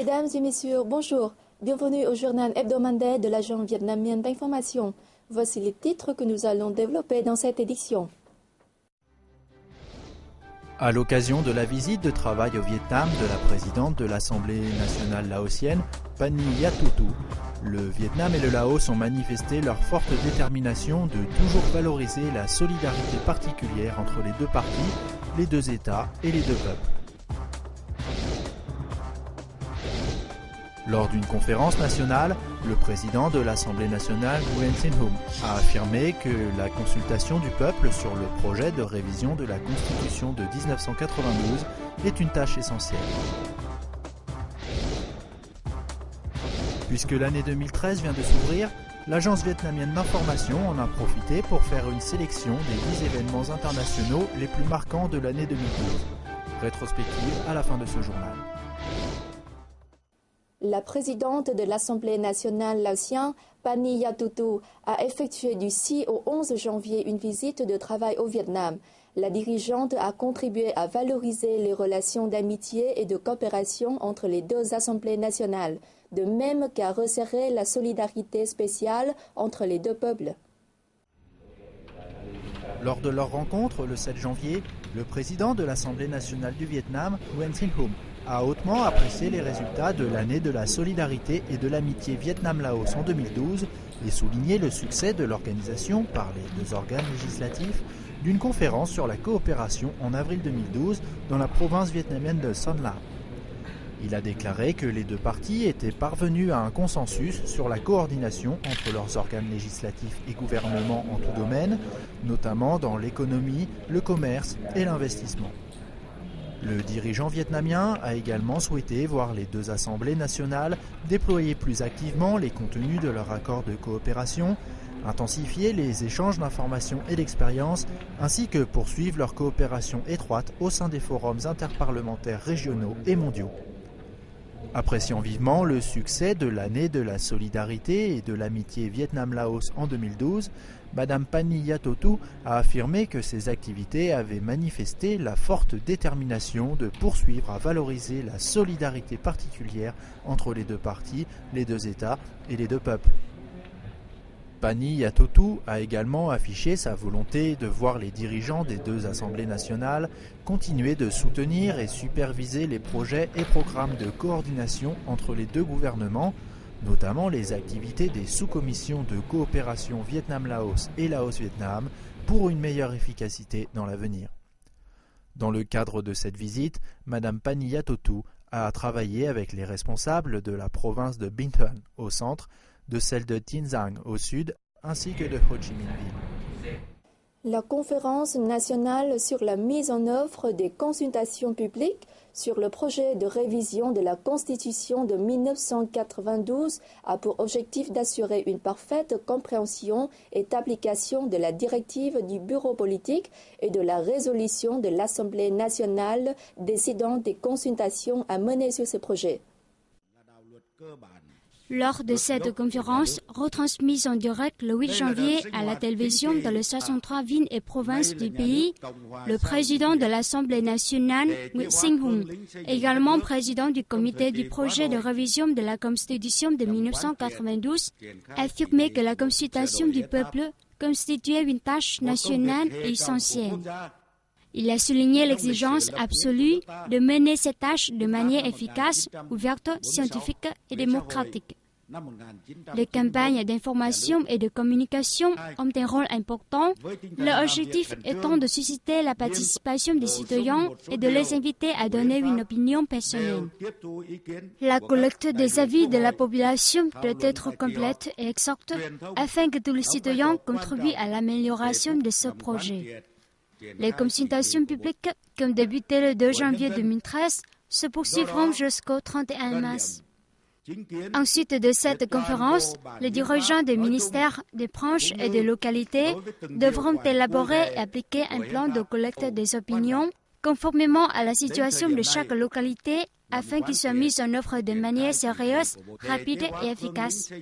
Mesdames et messieurs, bonjour. Bienvenue au journal hebdomadaire de l'Agence vietnamienne d'information. Voici les titres que nous allons développer dans cette édition. À l'occasion de la visite de travail au Vietnam de la présidente de l'Assemblée nationale laotienne, Pani Yathotu, le Vietnam et le Laos ont manifesté leur forte détermination de toujours valoriser la solidarité particulière entre les deux parties, les deux États et les deux peuples. Lors d'une conférence nationale, le président de l'Assemblée nationale, Nguyen Sinh Hum, a affirmé que la consultation du peuple sur le projet de révision de la Constitution de 1992 est une tâche essentielle. Puisque l'année 2013 vient de s'ouvrir, l'Agence vietnamienne d'information en a profité pour faire une sélection des 10 événements internationaux les plus marquants de l'année 2012. Rétrospective à la fin de ce journal. La présidente de l'Assemblée nationale laotienne, Pani Yathotu, a effectué du 6 au 11 janvier une visite de travail au Vietnam. La dirigeante a contribué à valoriser les relations d'amitié et de coopération entre les deux assemblées nationales, de même qu'à resserrer la solidarité spéciale entre les deux peuples. Lors de leur rencontre le 7 janvier, le président de l'Assemblée nationale du Vietnam, Nguyen Sinh Hum, a hautement apprécié les résultats de l'année de la solidarité et de l'amitié Vietnam-Laos en 2012 et souligné le succès de l'organisation par les deux organes législatifs d'une conférence sur la coopération en avril 2012 dans la province vietnamienne de Son La. Il a déclaré que les deux parties étaient parvenus à un consensus sur la coordination entre leurs organes législatifs et gouvernements en tout domaine, notamment dans l'économie, le commerce et l'investissement. Le dirigeant vietnamien a également souhaité voir les deux assemblées nationales déployer plus activement les contenus de leur accord de coopération, intensifier les échanges d'informations et d'expériences, ainsi que poursuivre leur coopération étroite au sein des forums interparlementaires régionaux et mondiaux. Appréciant vivement le succès de l'année de la solidarité et de l'amitié Vietnam-Laos en 2012, Madame Pani Yathotu a affirmé que ces activités avaient manifesté la forte détermination de poursuivre à valoriser la solidarité particulière entre les deux parties, les deux États et les deux peuples. Pani Yathotu a également affiché sa volonté de voir les dirigeants des deux assemblées nationales continuer de soutenir et superviser les projets et programmes de coordination entre les deux gouvernements, notamment les activités des sous-commissions de coopération Vietnam-Laos et Laos-Vietnam pour une meilleure efficacité dans l'avenir. Dans le cadre de cette visite, Madame Pani Yathotu a travaillé avec les responsables de la province de Binh Thuan au centre, de celle de Tin Giang au sud, ainsi que de Ho Chi Minh Ville. La conférence nationale sur la mise en œuvre des consultations publiques sur le projet de révision de la Constitution de 1992 a pour objectif d'assurer une parfaite compréhension et application de la directive du bureau politique et de la résolution de l'Assemblée nationale décidant des consultations à mener sur ce projet. Lors de cette conférence, retransmise en direct le 8 janvier à la télévision dans les 63 villes et provinces du pays, le président de l'Assemblée nationale, Nguyen Sinh Hum, également président du comité du projet de révision de la Constitution de 1992, a affirmé que la consultation du peuple constituait une tâche nationale et essentielle. Il a souligné l'exigence absolue de mener cette tâche de manière efficace, ouverte, scientifique et démocratique. Les campagnes d'information et de communication ont un rôle important, l'objectif étant de susciter la participation des citoyens et de les inviter à donner une opinion personnelle. La collecte des avis de la population doit être complète et exacte afin que tous les citoyens contribuent à l'amélioration de ce projet. Les consultations publiques, qui ont débuté le 2 janvier 2013, se poursuivront jusqu'au 31 mars. Ensuite de cette conférence, les dirigeants des ministères, des branches et des localités devront élaborer et appliquer un plan de collecte des opinions conformément à la situation de chaque localité afin qu'il soit mis en œuvre de manière sérieuse, rapide et efficace.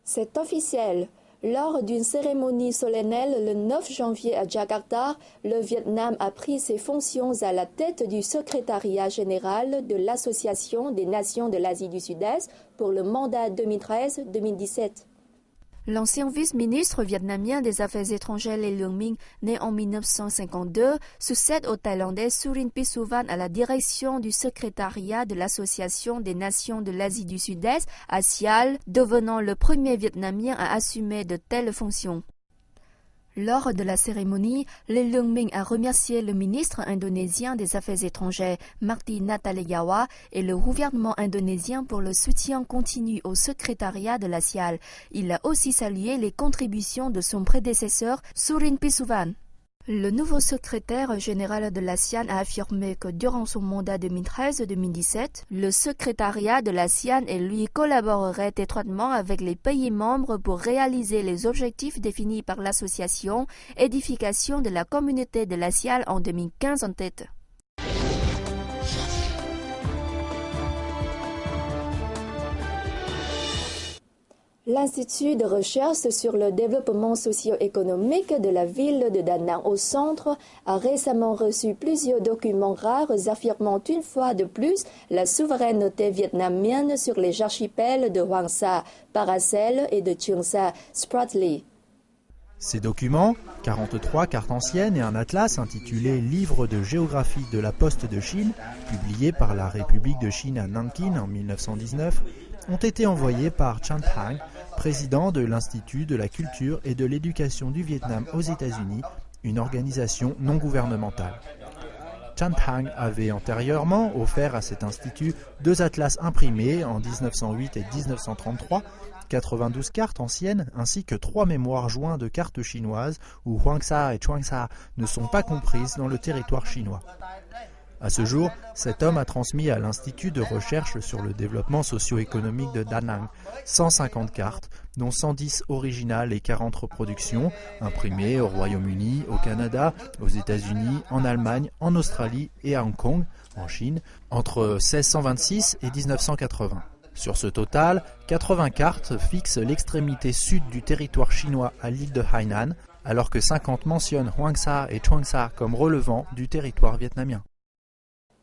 C'est officiel. Lors d'une cérémonie solennelle le 9 janvier à Jakarta, le Vietnam a pris ses fonctions à la tête du secrétariat général de l'Association des Nations de l'Asie du Sud-Est pour le mandat 2013-2017. L'ancien vice-ministre vietnamien des Affaires étrangères Lê Lương Minh, né en 1952, succède au Thaïlandais Surin Pitsuwan à la direction du secrétariat de l'Association des Nations de l'Asie du Sud-Est, ASEAN, devenant le premier Vietnamien à assumer de telles fonctions. Lors de la cérémonie, Lê Lương Minh a remercié le ministre indonésien des Affaires étrangères, Marty Natalegawa, et le gouvernement indonésien pour le soutien continu au secrétariat de l'ASEAN. Il a aussi salué les contributions de son prédécesseur, Surin Pitsuwan. Le nouveau secrétaire général de l'ASEAN a affirmé que durant son mandat 2013-2017, le secrétariat de l'ASEAN et lui collaboreraient étroitement avec les pays membres pour réaliser les objectifs définis par l'association, édification de la communauté de l'ASEAN en 2015 en tête. L'Institut de recherche sur le développement socio-économique de la ville de Da Nang au centre a récemment reçu plusieurs documents rares affirmant une fois de plus la souveraineté vietnamienne sur les archipels de Hoàng Sa, Paracel et de Trường Sa, Spratly. Ces documents, 43 cartes anciennes et un atlas intitulé « Livre de géographie de la Poste de Chine », publié par la République de Chine à Nankin en 1919, ont été envoyés par Chan Thang, président de l'Institut de la culture et de l'éducation du Vietnam aux États-Unis, une organisation non gouvernementale. Chan Thang avait antérieurement offert à cet institut 2 atlas imprimés en 1908 et 1933, 92 cartes anciennes ainsi que 3 mémoires joints de cartes chinoises où Hoàng Sa et Trường Sa ne sont pas comprises dans le territoire chinois. À ce jour, cet homme a transmis à l'Institut de recherche sur le développement socio-économique de Da Nang 150 cartes, dont 110 originales et 40 reproductions, imprimées au Royaume-Uni, au Canada, aux États-Unis, en Allemagne, en Australie et à Hong Kong, en Chine, entre 1626 et 1980. Sur ce total, 80 cartes fixent l'extrémité sud du territoire chinois à l'île de Hainan, alors que 50 mentionnent Hoàng Sa et Trường Sa comme relevant du territoire vietnamien.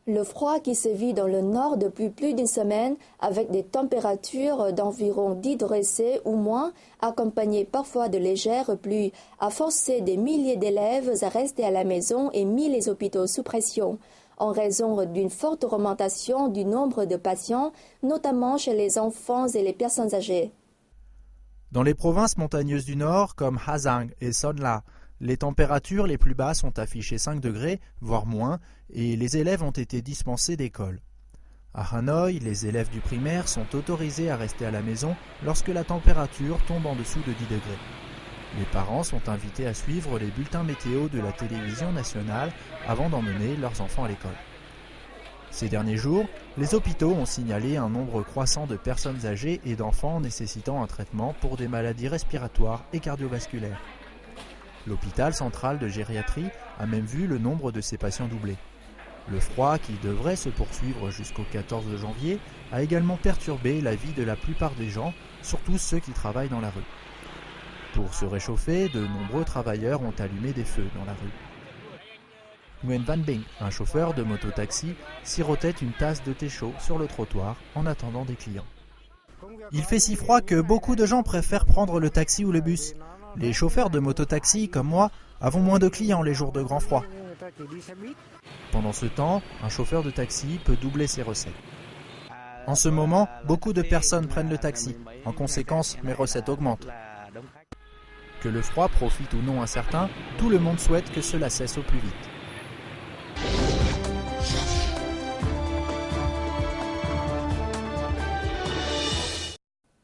Le froid qui sévit dans le nord depuis plus d'une semaine, avec des températures d'environ 10 degrés C ou moins, accompagnées parfois de légères pluies, a forcé des milliers d'élèves à rester à la maison et mis les hôpitaux sous pression, en raison d'une forte augmentation du nombre de patients, notamment chez les enfants et les personnes âgées. Dans les provinces montagneuses du nord, comme Ha Giang et Son La, les températures les plus basses ont affiché 5 degrés, voire moins, et les élèves ont été dispensés d'école. À Hanoï, les élèves du primaire sont autorisés à rester à la maison lorsque la température tombe en dessous de 10 degrés. Les parents sont invités à suivre les bulletins météo de la télévision nationale avant d'emmener leurs enfants à l'école. Ces derniers jours, les hôpitaux ont signalé un nombre croissant de personnes âgées et d'enfants nécessitant un traitement pour des maladies respiratoires et cardiovasculaires. L'hôpital central de gériatrie a même vu le nombre de ses patients doubler. Le froid, qui devrait se poursuivre jusqu'au 14 janvier, a également perturbé la vie de la plupart des gens, surtout ceux qui travaillent dans la rue. Pour se réchauffer, de nombreux travailleurs ont allumé des feux dans la rue. Nguyen Van Binh, un chauffeur de moto-taxi, sirotait une tasse de thé chaud sur le trottoir en attendant des clients. Il fait si froid que beaucoup de gens préfèrent prendre le taxi ou le bus. Les chauffeurs de moto-taxi, comme moi, avons moins de clients les jours de grand froid. Pendant ce temps, un chauffeur de taxi peut doubler ses recettes. En ce moment, beaucoup de personnes prennent le taxi. En conséquence, mes recettes augmentent. Que le froid profite ou non à certains, tout le monde souhaite que cela cesse au plus vite.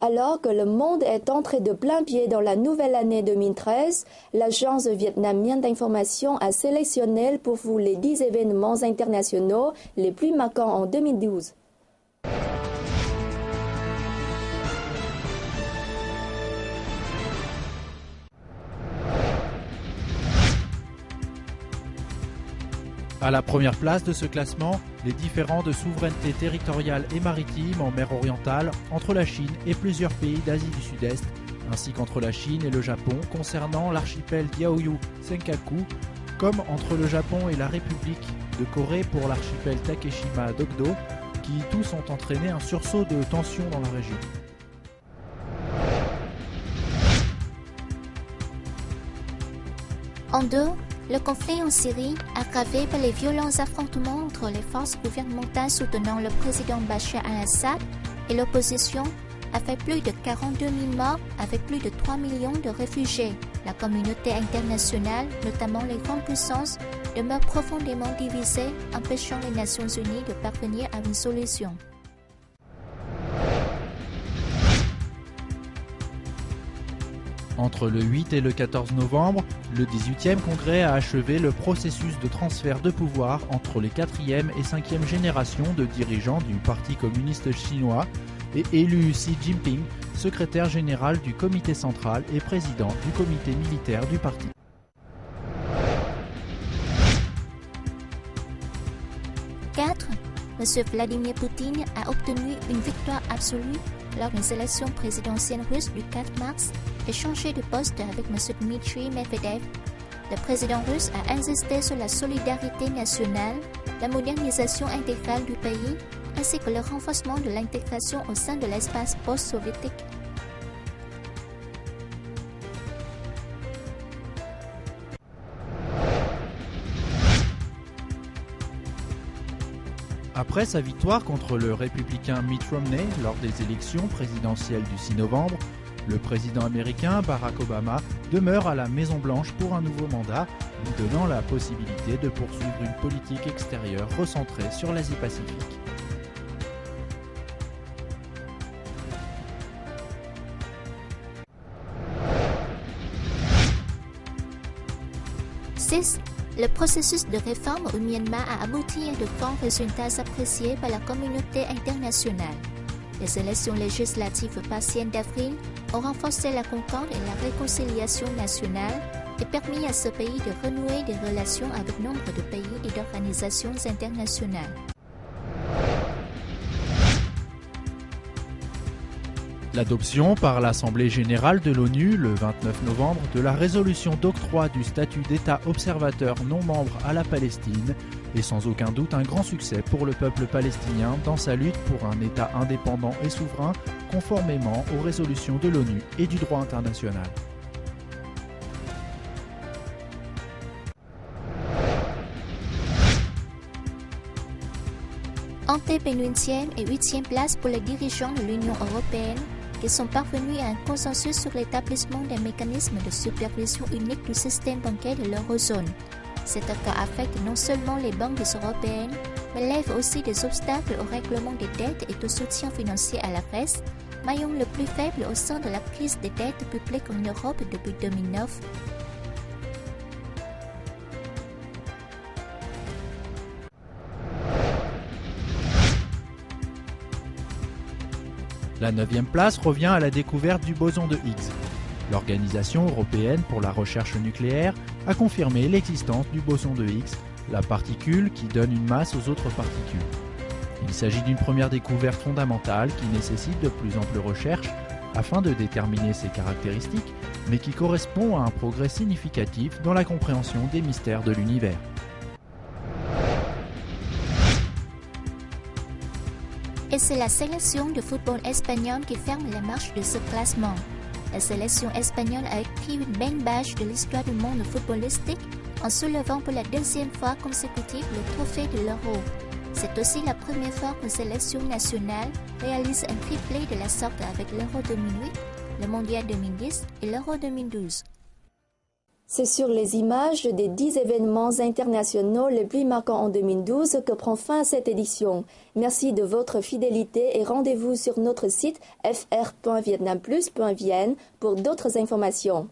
Alors que le monde est entré de plein pied dans la nouvelle année 2013, l'agence vietnamienne d'information a sélectionné pour vous les 10 événements internationaux les plus marquants en 2012. À la première place de ce classement, les différends de souveraineté territoriale et maritime en mer orientale entre la Chine et plusieurs pays d'Asie du Sud-Est, ainsi qu'entre la Chine et le Japon concernant l'archipel Diaoyu Senkaku, comme entre le Japon et la République de Corée pour l'archipel Takeshima Dokdo, qui tous ont entraîné un sursaut de tension dans la région. En deux, le conflit en Syrie, aggravé par les violents affrontements entre les forces gouvernementales soutenant le président Bachar al-Assad et l'opposition, a fait plus de 42 000 morts avec plus de 3 millions de réfugiés. La communauté internationale, notamment les grandes puissances, demeure profondément divisée, empêchant les Nations Unies de parvenir à une solution. Entre le 8 et le 14 novembre, le 18e congrès a achevé le processus de transfert de pouvoir entre les 4e et 5e générations de dirigeants du Parti communiste chinois et élu Xi Jinping, secrétaire général du comité central et président du comité militaire du parti. M. Vladimir Poutine a obtenu une victoire absolue lors des élections présidentielles russes du 4 mars et changé de poste avec M. Dmitry Medvedev. Le président russe a insisté sur la solidarité nationale, la modernisation intégrale du pays, ainsi que le renforcement de l'intégration au sein de l'espace post-soviétique. Après sa victoire contre le républicain Mitt Romney lors des élections présidentielles du 6 novembre, le président américain Barack Obama demeure à la Maison-Blanche pour un nouveau mandat, lui donnant la possibilité de poursuivre une politique extérieure recentrée sur l'Asie-Pacifique. Le processus de réforme au Myanmar a abouti à de grands résultats appréciés par la communauté internationale. Les élections législatives partielles d'avril ont renforcé la concorde et la réconciliation nationale et permis à ce pays de renouer des relations avec nombre de pays et d'organisations internationales. L'adoption par l'Assemblée générale de l'ONU le 29 novembre de la résolution d'octroi du statut d'État observateur non membre à la Palestine est sans aucun doute un grand succès pour le peuple palestinien dans sa lutte pour un État indépendant et souverain conformément aux résolutions de l'ONU et du droit international. Antépénultième et 8e place pour les dirigeants de l'Union européenne qui sont parvenus à un consensus sur l'établissement d'un mécanisme de supervision unique du système bancaire de l'eurozone. Cet accord affecte non seulement les banques européennes, mais lève aussi des obstacles au règlement des dettes et au soutien financier à la Grèce, maillon le plus faible au sein de la crise des dettes publiques en Europe depuis 2009. La 9e place revient à la découverte du boson de Higgs. L'Organisation européenne pour la recherche nucléaire a confirmé l'existence du boson de Higgs, la particule qui donne une masse aux autres particules. Il s'agit d'une première découverte fondamentale qui nécessite de plus amples recherches afin de déterminer ses caractéristiques, mais qui correspond à un progrès significatif dans la compréhension des mystères de l'univers. Et c'est la sélection de football espagnol qui ferme la marche de ce classement. La sélection espagnole a écrit une belle page de l'histoire du monde footballistique en soulevant pour la 2e fois consécutive le trophée de l'Euro. C'est aussi la première fois qu'une sélection nationale réalise un triplé de la sorte avec l'Euro 2008, le Mondial 2010 et l'Euro 2012. C'est sur les images des 10 événements internationaux les plus marquants en 2012 que prend fin cette édition. Merci de votre fidélité et rendez-vous sur notre site fr.vietnamplus.vn pour d'autres informations.